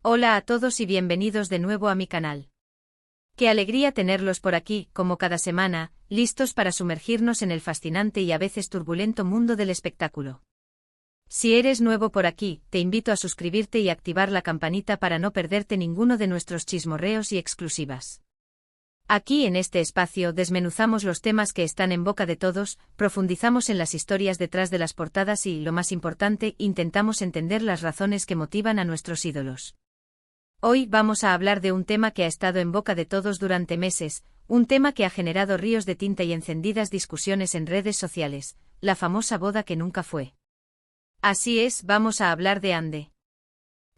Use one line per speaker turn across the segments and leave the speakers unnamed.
Hola a todos y bienvenidos de nuevo a mi canal. Qué alegría tenerlos por aquí, como cada semana, listos para sumergirnos en el fascinante y a veces turbulento mundo del espectáculo. Si eres nuevo por aquí, te invito a suscribirte y activar la campanita para no perderte ninguno de nuestros chismorreos y exclusivas. Aquí en este espacio desmenuzamos los temas que están en boca de todos, profundizamos en las historias detrás de las portadas y, lo más importante, intentamos entender las razones que motivan a nuestros ídolos. Hoy vamos a hablar de un tema que ha estado en boca de todos durante meses, un tema que ha generado ríos de tinta y encendidas discusiones en redes sociales, la famosa boda que nunca fue. Así es, vamos a hablar de Hande.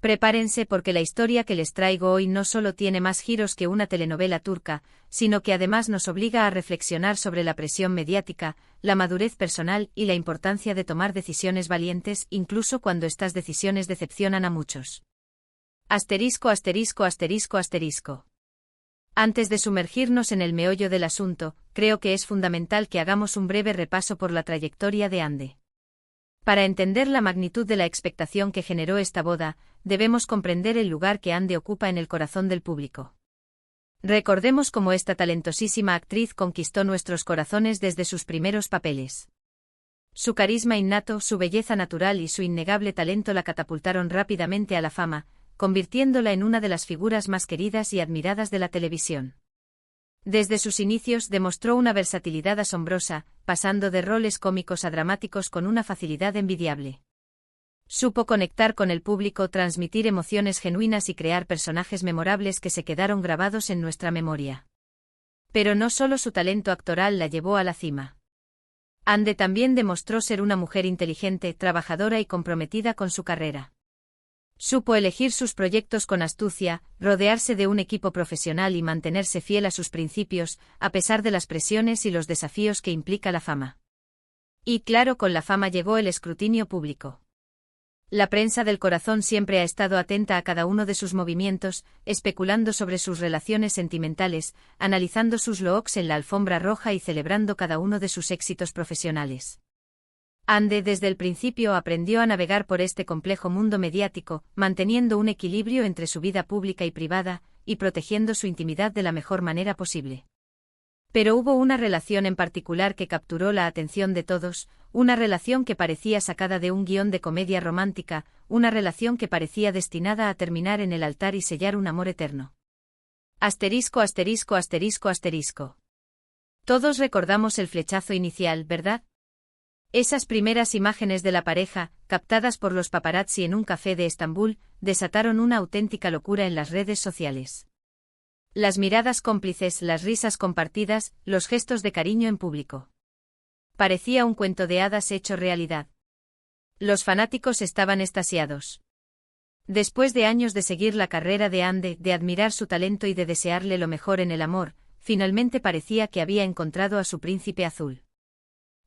Prepárense porque la historia que les traigo hoy no solo tiene más giros que una telenovela turca, sino que además nos obliga a reflexionar sobre la presión mediática, la madurez personal y la importancia de tomar decisiones valientes incluso cuando estas decisiones decepcionan a muchos. Asterisco, asterisco, asterisco, asterisco. Antes de sumergirnos en el meollo del asunto, creo que es fundamental que hagamos un breve repaso por la trayectoria de Hande. Para entender la magnitud de la expectación que generó esta boda, debemos comprender el lugar que Hande ocupa en el corazón del público. Recordemos cómo esta talentosísima actriz conquistó nuestros corazones desde sus primeros papeles. Su carisma innato, su belleza natural y su innegable talento la catapultaron rápidamente a la fama, convirtiéndola en una de las figuras más queridas y admiradas de la televisión. Desde sus inicios demostró una versatilidad asombrosa, pasando de roles cómicos a dramáticos con una facilidad envidiable. Supo conectar con el público, transmitir emociones genuinas y crear personajes memorables que se quedaron grabados en nuestra memoria. Pero no solo su talento actoral la llevó a la cima. Hande también demostró ser una mujer inteligente, trabajadora y comprometida con su carrera. Supo elegir sus proyectos con astucia, rodearse de un equipo profesional y mantenerse fiel a sus principios, a pesar de las presiones y los desafíos que implica la fama. Y claro, con la fama llegó el escrutinio público. La prensa del corazón siempre ha estado atenta a cada uno de sus movimientos, especulando sobre sus relaciones sentimentales, analizando sus looks en la alfombra roja y celebrando cada uno de sus éxitos profesionales. Hande desde el principio aprendió a navegar por este complejo mundo mediático, manteniendo un equilibrio entre su vida pública y privada, y protegiendo su intimidad de la mejor manera posible. Pero hubo una relación en particular que capturó la atención de todos, una relación que parecía sacada de un guión de comedia romántica, una relación que parecía destinada a terminar en el altar y sellar un amor eterno. Asterisco, asterisco, asterisco, asterisco. Todos recordamos el flechazo inicial, ¿verdad? Esas primeras imágenes de la pareja, captadas por los paparazzi en un café de Estambul, desataron una auténtica locura en las redes sociales. Las miradas cómplices, las risas compartidas, los gestos de cariño en público. Parecía un cuento de hadas hecho realidad. Los fanáticos estaban extasiados. Después de años de seguir la carrera de Hande, de admirar su talento y de desearle lo mejor en el amor, finalmente parecía que había encontrado a su príncipe azul.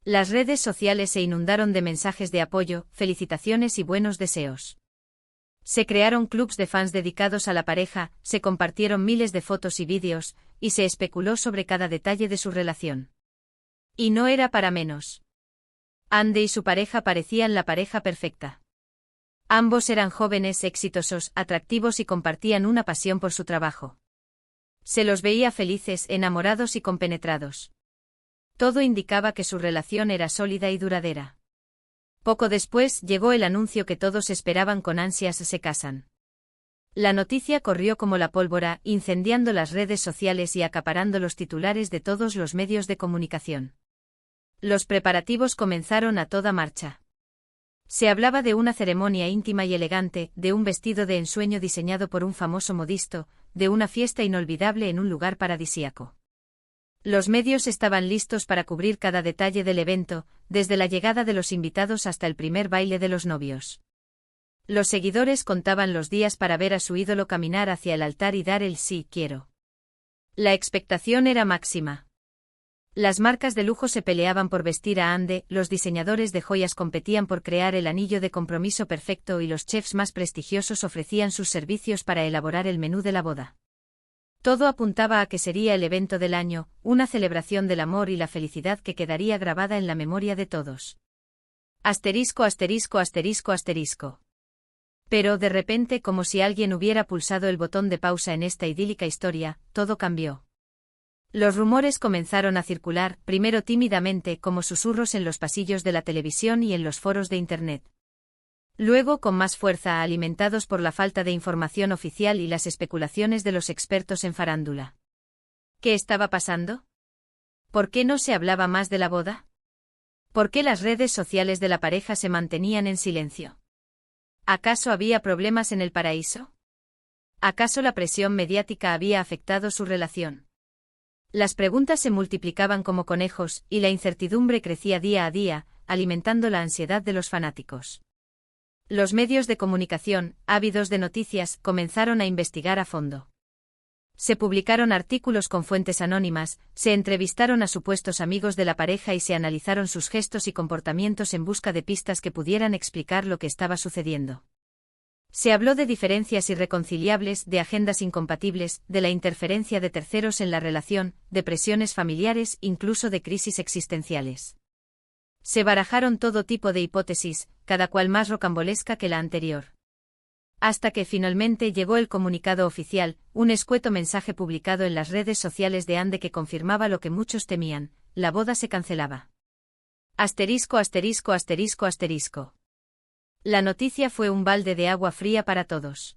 Las redes sociales se inundaron de mensajes de apoyo, felicitaciones y buenos deseos. Se crearon clubs de fans dedicados a la pareja, se compartieron miles de fotos y vídeos, y se especuló sobre cada detalle de su relación. Y no era para menos. Hande y su pareja parecían la pareja perfecta. Ambos eran jóvenes, exitosos, atractivos y compartían una pasión por su trabajo. Se los veía felices, enamorados y compenetrados. Todo indicaba que su relación era sólida y duradera. Poco después llegó el anuncio que todos esperaban con ansias: se casan. La noticia corrió como la pólvora, incendiando las redes sociales y acaparando los titulares de todos los medios de comunicación. Los preparativos comenzaron a toda marcha. Se hablaba de una ceremonia íntima y elegante, de un vestido de ensueño diseñado por un famoso modisto, de una fiesta inolvidable en un lugar paradisíaco. Los medios estaban listos para cubrir cada detalle del evento, desde la llegada de los invitados hasta el primer baile de los novios. Los seguidores contaban los días para ver a su ídolo caminar hacia el altar y dar el sí quiero. La expectación era máxima. Las marcas de lujo se peleaban por vestir a Hande, los diseñadores de joyas competían por crear el anillo de compromiso perfecto y los chefs más prestigiosos ofrecían sus servicios para elaborar el menú de la boda. Todo apuntaba a que sería el evento del año, una celebración del amor y la felicidad que quedaría grabada en la memoria de todos. Asterisco, asterisco, asterisco, asterisco. Pero de repente, como si alguien hubiera pulsado el botón de pausa en esta idílica historia, todo cambió. Los rumores comenzaron a circular, primero tímidamente como susurros en los pasillos de la televisión y en los foros de Internet. Luego con más fuerza, alimentados por la falta de información oficial y las especulaciones de los expertos en farándula. ¿Qué estaba pasando? ¿Por qué no se hablaba más de la boda? ¿Por qué las redes sociales de la pareja se mantenían en silencio? ¿Acaso había problemas en el paraíso? ¿Acaso la presión mediática había afectado su relación? Las preguntas se multiplicaban como conejos, y la incertidumbre crecía día a día, alimentando la ansiedad de los fanáticos. Los medios de comunicación, ávidos de noticias, comenzaron a investigar a fondo. Se publicaron artículos con fuentes anónimas, se entrevistaron a supuestos amigos de la pareja y se analizaron sus gestos y comportamientos en busca de pistas que pudieran explicar lo que estaba sucediendo. Se habló de diferencias irreconciliables, de agendas incompatibles, de la interferencia de terceros en la relación, de presiones familiares, incluso de crisis existenciales. Se barajaron todo tipo de hipótesis, cada cual más rocambolesca que la anterior. Hasta que finalmente llegó el comunicado oficial, un escueto mensaje publicado en las redes sociales de Ande que confirmaba lo que muchos temían: la boda se cancelaba. Asterisco, asterisco, asterisco, asterisco. La noticia fue un balde de agua fría para todos.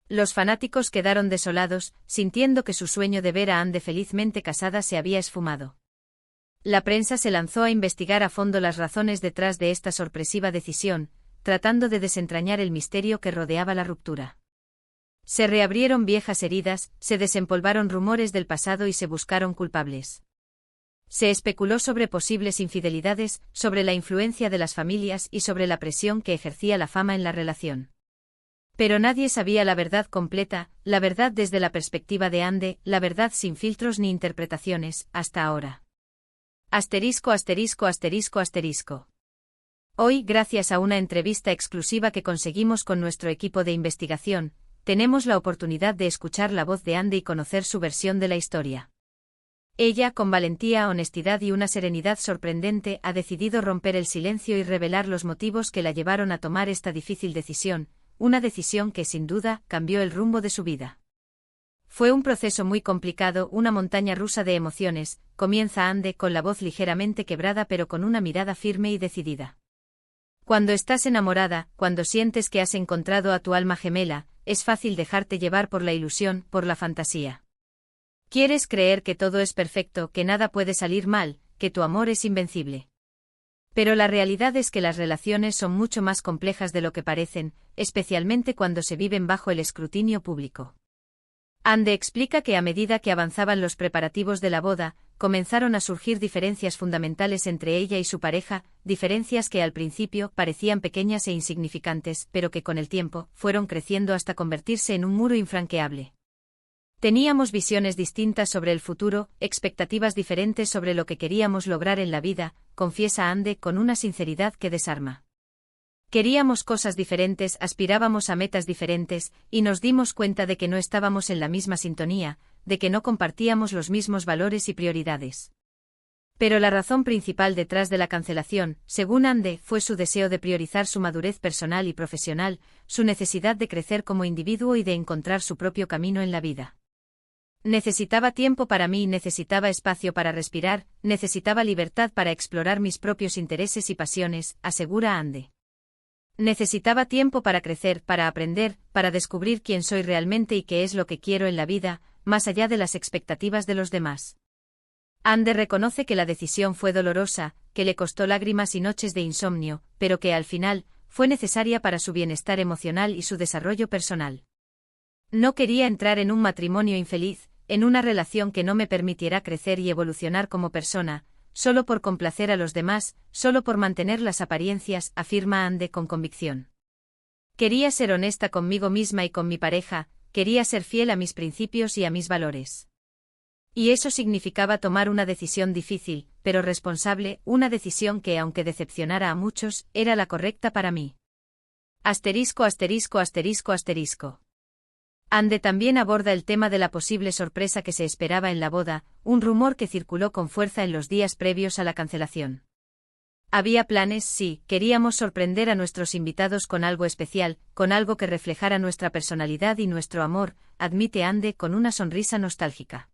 Los fanáticos quedaron desolados, sintiendo que su sueño de ver a Ande felizmente casada se había esfumado. La prensa se lanzó a investigar a fondo las razones detrás de esta sorpresiva decisión, tratando de desentrañar el misterio que rodeaba la ruptura. Se reabrieron viejas heridas, se desempolvaron rumores del pasado y se buscaron culpables. Se especuló sobre posibles infidelidades, sobre la influencia de las familias y sobre la presión que ejercía la fama en la relación. Pero nadie sabía la verdad completa, la verdad desde la perspectiva de Ande, la verdad sin filtros ni interpretaciones, hasta ahora. Asterisco, asterisco, asterisco, asterisco. Hoy, gracias a una entrevista exclusiva que conseguimos con nuestro equipo de investigación, tenemos la oportunidad de escuchar la voz de Ande y conocer su versión de la historia. Ella, con valentía, honestidad y una serenidad sorprendente, ha decidido romper el silencio y revelar los motivos que la llevaron a tomar esta difícil decisión, una decisión que, sin duda, cambió el rumbo de su vida. Fue un proceso muy complicado, una montaña rusa de emociones. Comienza Ande con la voz ligeramente quebrada pero con una mirada firme y decidida. Cuando estás enamorada, cuando sientes que has encontrado a tu alma gemela, es fácil dejarte llevar por la ilusión, por la fantasía. Quieres creer que todo es perfecto, que nada puede salir mal, que tu amor es invencible. Pero la realidad es que las relaciones son mucho más complejas de lo que parecen, especialmente cuando se viven bajo el escrutinio público. Ande explica que a medida que avanzaban los preparativos de la boda, comenzaron a surgir diferencias fundamentales entre ella y su pareja, diferencias que al principio parecían pequeñas e insignificantes, pero que con el tiempo fueron creciendo hasta convertirse en un muro infranqueable. Teníamos visiones distintas sobre el futuro, expectativas diferentes sobre lo que queríamos lograr en la vida, confiesa Ande con una sinceridad que desarma. Queríamos cosas diferentes, aspirábamos a metas diferentes, y nos dimos cuenta de que no estábamos en la misma sintonía, de que no compartíamos los mismos valores y prioridades. Pero la razón principal detrás de la cancelación, según Ande, fue su deseo de priorizar su madurez personal y profesional, su necesidad de crecer como individuo y de encontrar su propio camino en la vida. Necesitaba tiempo para mí, necesitaba espacio para respirar, necesitaba libertad para explorar mis propios intereses y pasiones, asegura Ande. Necesitaba tiempo para crecer, para aprender, para descubrir quién soy realmente y qué es lo que quiero en la vida, más allá de las expectativas de los demás. Ande reconoce que la decisión fue dolorosa, que le costó lágrimas y noches de insomnio, pero que al final fue necesaria para su bienestar emocional y su desarrollo personal. No quería entrar en un matrimonio infeliz, en una relación que no me permitiera crecer y evolucionar como persona, solo por complacer a los demás, solo por mantener las apariencias, afirma Ande con convicción. Quería ser honesta conmigo misma y con mi pareja, quería ser fiel a mis principios y a mis valores. Y eso significaba tomar una decisión difícil, pero responsable, una decisión que, aunque decepcionara a muchos, era la correcta para mí. Asterisco, asterisco, asterisco, asterisco. Ande también aborda el tema de la posible sorpresa que se esperaba en la boda, un rumor que circuló con fuerza en los días previos a la cancelación. Había planes, sí, queríamos sorprender a nuestros invitados con algo especial, con algo que reflejara nuestra personalidad y nuestro amor, admite Ande con una sonrisa nostálgica.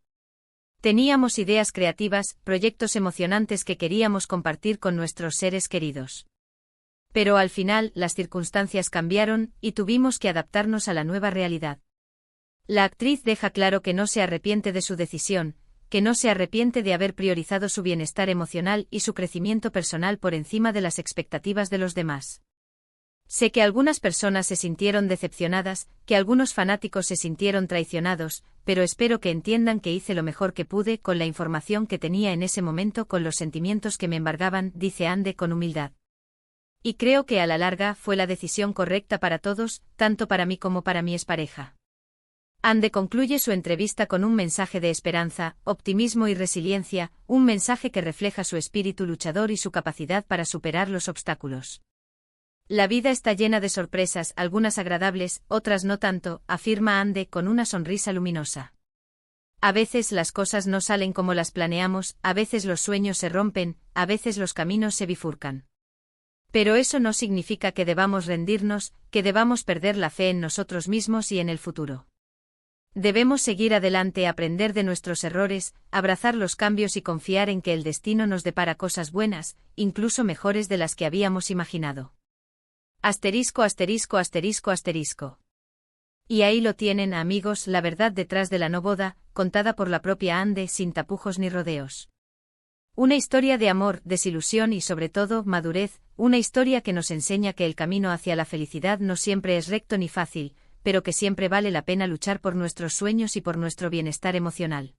Teníamos ideas creativas, proyectos emocionantes que queríamos compartir con nuestros seres queridos. Pero al final, las circunstancias cambiaron, y tuvimos que adaptarnos a la nueva realidad. La actriz deja claro que no se arrepiente de su decisión, que no se arrepiente de haber priorizado su bienestar emocional y su crecimiento personal por encima de las expectativas de los demás. Sé que algunas personas se sintieron decepcionadas, que algunos fanáticos se sintieron traicionados, pero espero que entiendan que hice lo mejor que pude con la información que tenía en ese momento, con los sentimientos que me embargaban, dice Ande con humildad. Y creo que a la larga fue la decisión correcta para todos, tanto para mí como para mi expareja. Ande concluye su entrevista con un mensaje de esperanza, optimismo y resiliencia, un mensaje que refleja su espíritu luchador y su capacidad para superar los obstáculos. La vida está llena de sorpresas, algunas agradables, otras no tanto, afirma Ande con una sonrisa luminosa. A veces las cosas no salen como las planeamos, a veces los sueños se rompen, a veces los caminos se bifurcan. Pero eso no significa que debamos rendirnos, que debamos perder la fe en nosotros mismos y en el futuro. Debemos seguir adelante, aprender de nuestros errores, abrazar los cambios y confiar en que el destino nos depara cosas buenas, incluso mejores de las que habíamos imaginado. Asterisco, asterisco, asterisco, asterisco. Y ahí lo tienen, amigos, la verdad detrás de la no boda, contada por la propia Ande sin tapujos ni rodeos. Una historia de amor, desilusión y sobre todo, madurez, una historia que nos enseña que el camino hacia la felicidad no siempre es recto ni fácil, pero que siempre vale la pena luchar por nuestros sueños y por nuestro bienestar emocional.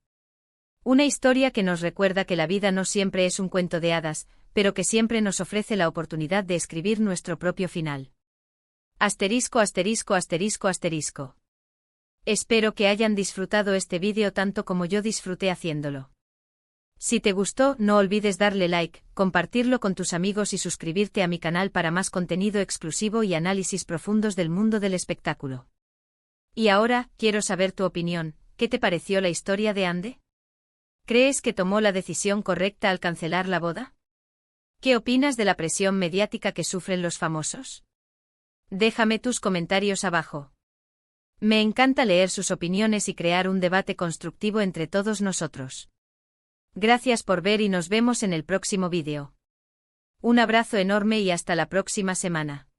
Una historia que nos recuerda que la vida no siempre es un cuento de hadas, pero que siempre nos ofrece la oportunidad de escribir nuestro propio final. Asterisco, asterisco, asterisco, asterisco. Espero que hayan disfrutado este vídeo tanto como yo disfruté haciéndolo. Si te gustó, no olvides darle like, compartirlo con tus amigos y suscribirte a mi canal para más contenido exclusivo y análisis profundos del mundo del espectáculo. Y ahora, quiero saber tu opinión, ¿qué te pareció la historia de Ande? ¿Crees que tomó la decisión correcta al cancelar la boda? ¿Qué opinas de la presión mediática que sufren los famosos? Déjame tus comentarios abajo. Me encanta leer sus opiniones y crear un debate constructivo entre todos nosotros. Gracias por ver y nos vemos en el próximo vídeo. Un abrazo enorme y hasta la próxima semana.